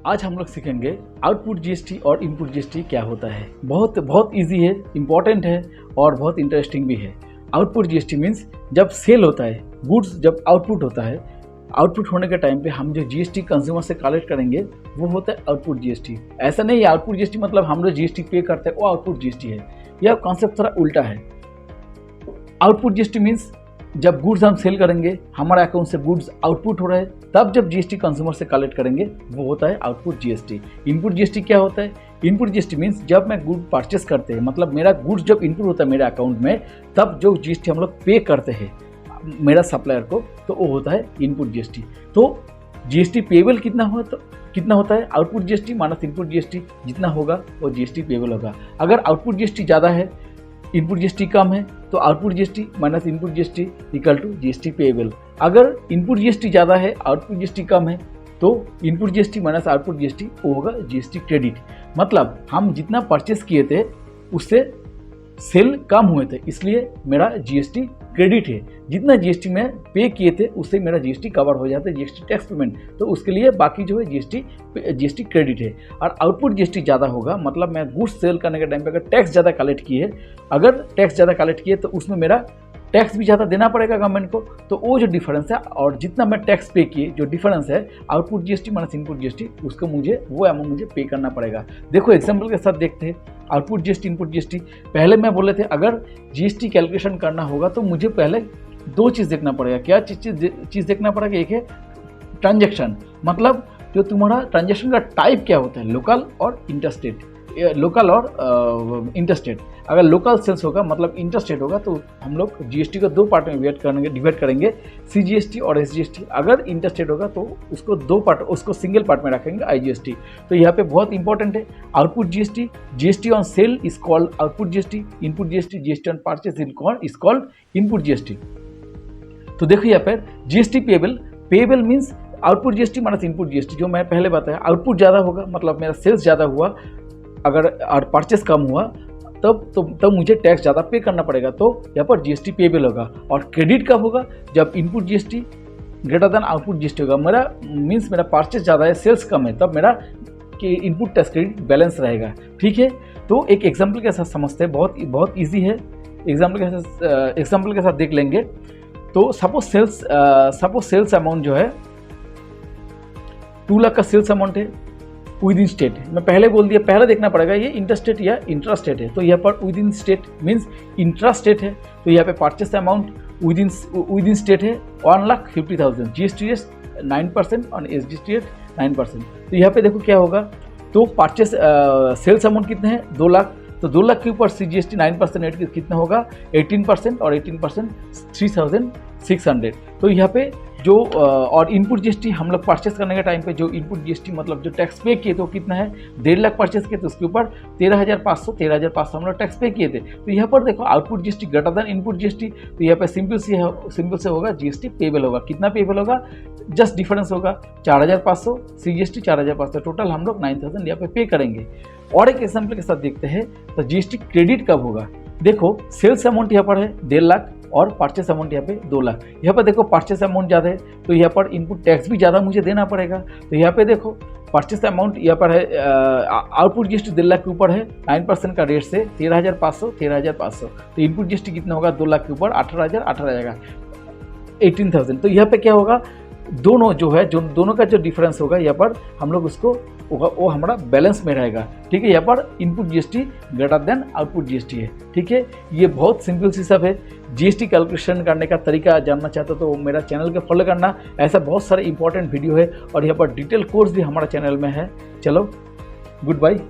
आज हम लोग सीखेंगे आउटपुट जीएसटी और इनपुट जीएसटी क्या होता है। बहुत इजी है, इम्पॉर्टेंट है और बहुत इंटरेस्टिंग भी है। आउटपुट जीएसटी मीन्स जब सेल होता है, गुड्स जब आउटपुट होता है, आउटपुट होने के टाइम पे हम जो जीएसटी कंज्यूमर से कलेक्ट करेंगे वो होता है आउटपुट जीएसटी। ऐसा नहीं है आउटपुट जीएसटी मतलब हम लोग जीएसटी पे करते हैं वो आउटपुट जीएसटी है। यह कॉन्सेप्ट थोड़ा उल्टा है। आउटपुट जीएसटी मीन्स जब गुड्स हम सेल करेंगे, हमारे अकाउंट से गुड्स आउटपुट हो रहे हैं, तब जब जीएसटी कंज्यूमर से कलेक्ट करेंगे वो होता है आउटपुट जीएसटी। इनपुट जीएसटी क्या होता है? इनपुट जीएसटी मीन्स जब मैं गुड परचेस करते हैं, मतलब मेरा गुड्स जब इनपुट होता है मेरे अकाउंट में, तब जो जीएसटी हम लोग पे करते हैं मेरा सप्लायर को, तो वो होता है इनपुट जीएसटी। तो जीएसटी पेबल कितना होता है? Output GST minus input GST, जितना होगा वो जीएसटी पेबल होगा। अगर आउटपुट जीएसटी ज़्यादा है, इनपुट जीएसटी कम है, तो output GST minus input GST equal to GST payable. अगर इनपुट जीएसटी ज़्यादा है, आउटपुट जीएसटी कम है, तो input GST minus output GST वो होगा जीएसटी क्रेडिट। मतलब हम जितना परचेस किए थे उससे सेल कम हुए थे, इसलिए मेरा जीएसटी क्रेडिट है। जितना जीएसटी में पे किए थे उससे मेरा जीएसटी कवर हो जाता है, जीएसटी टैक्स पेमेंट, तो उसके लिए बाकी जो है जीएसटी क्रेडिट है। और आउटपुट जीएसटी ज़्यादा होगा, मतलब मैं गुड्स सेल करने के टाइम पे अगर टैक्स ज़्यादा कलेक्ट किए, तो उसमें मेरा टैक्स भी ज़्यादा देना पड़ेगा गवर्नमेंट को। तो वो जो डिफरेंस है और जितना मैं टैक्स पे किए, जो डिफरेंस है output GST minus input GST, उसको वो अमाउंट मुझे पे करना पड़ेगा। देखो एग्जांपल के साथ देखते हैं आउटपुट जीएसटी इनपुट जीएसटी। पहले मैं बोले थे अगर जीएसटी कैलकुलेशन करना होगा तो मुझे पहले दो चीज़ देखना पड़ेगा। क्या चीज़ देखना पड़ेगा? एक है ट्रांजेक्शन, मतलब जो तुम्हारा ट्रांजेक्शन का टाइप क्या होता है, लोकल और इंटरस्टेट। अगर लोकल सेल्स होगा मतलब इंटरस्टेट होगा, तो हम लोग जीएसटी को दो पार्ट में डिवाइड करेंगे, सीजीएसटी और एसजीएसटी। अगर इंटरस्टेट होगा तो उसको सिंगल पार्ट में रखेंगे, आईजीएसटी। तो यहाँ पे बहुत इंपॉर्टेंट है output GST. GST on sale is called output GST. Input GST, GST on purchase is called input GST. तो देखो यहाँ पर GST payable means output GST minus input GST. जो मैं पहले बताया, आउटपुट ज़्यादा होगा मतलब मेरा सेल्स ज़्यादा हुआ, अगर और परचेस कम हुआ तब मुझे टैक्स ज़्यादा पे करना पड़ेगा, तो यहाँ पर जीएसटी पेबल होगा। और क्रेडिट कब होगा? जब input GST greater than output GST होगा। मेरा परचेस ज़्यादा है, सेल्स कम है, तब मेरा इनपुट टैक्स क्रेडिट बैलेंस रहेगा। ठीक है, तो एक एग्जाम्पल के साथ समझते हैं, बहुत ईजी है। एग्जाम्पल के साथ देख लेंगे। तो सपोज सेल्स अमाउंट जो है 2 लाख का सेल्स अमाउंट है विद इन स्टेट। मैं पहले बोल दिया, पहले देखना पड़ेगा ये इंटरस्टेट या इंट्रास्टेट है। तो यहाँ पर with in state means intrastate है, तो यहाँ पे purchase amount with in state है 1,50,000, जीएसटी रेट 9% और एसजीएसटी रेट 9%। तो यहाँ पे देखो क्या होगा, तो परचेस सेल्स अमाउंट कितने हैं? 2 लाख। तो 2 लाख के ऊपर सीजीएसटी 9% रेट कितना होगा? 18% और 18% 3,600। तो यहाँ पे जो और इनपुट जीएसटी हम लोग परचेस करने के टाइम पे जो इनपुट जीएसटी मतलब जो टैक्स पे किए तो कितना है? 1.5 लाख परचेस किए तो उसके ऊपर 13,500 हम लोग टैक्स पे किए थे। तो यहाँ पर देखो output GST greater than input GST, तो यहाँ पे सिंपल से होगा जीएसटी पेबल होगा। कितना पेबल होगा? जस्ट डिफरेंस होगा 4,500, सीजीएसटी 4,500, टोटल हम लोग 9,000 यहाँ पे पे करेंगे। और एक एग्जाम्पल के साथ देखते हैं, तो जीएसटी क्रेडिट कब होगा? देखो सेल्स अमाउंट यहाँ पर है 1.5 लाख और परचेस अमाउंट यहाँ पे 2 लाख। यहाँ पर देखो परचेस अमाउंट ज़्यादा है, तो यहाँ पर इनपुट टैक्स भी ज़्यादा मुझे देना पड़ेगा। तो यहाँ पे देखो परचेस अमाउंट यहाँ पर है, आउटपुट जीएसटी 1.5 लाख के ऊपर है 9% का रेट से 13,500। तो इनपुट जीएसटी कितना होगा? 2 लाख के ऊपर 18,000 18,000। तो यहाँ पे क्या होगा, दोनों का जो डिफरेंस होगा यहाँ पर हम लोग उसको वो हमारा बैलेंस में रहेगा। ठीक है, यहाँ पर input GST greater than output GST है। ठीक है, ये बहुत सिंपल सी सब है। जीएसटी कैलकुलेशन करने का तरीका जानना चाहते हो तो मेरा चैनल को फॉलो करना, ऐसा बहुत सारे इंपॉर्टेंट वीडियो है और यहाँ पर डिटेल कोर्स भी हमारा चैनल में है। चलो, गुड बाय।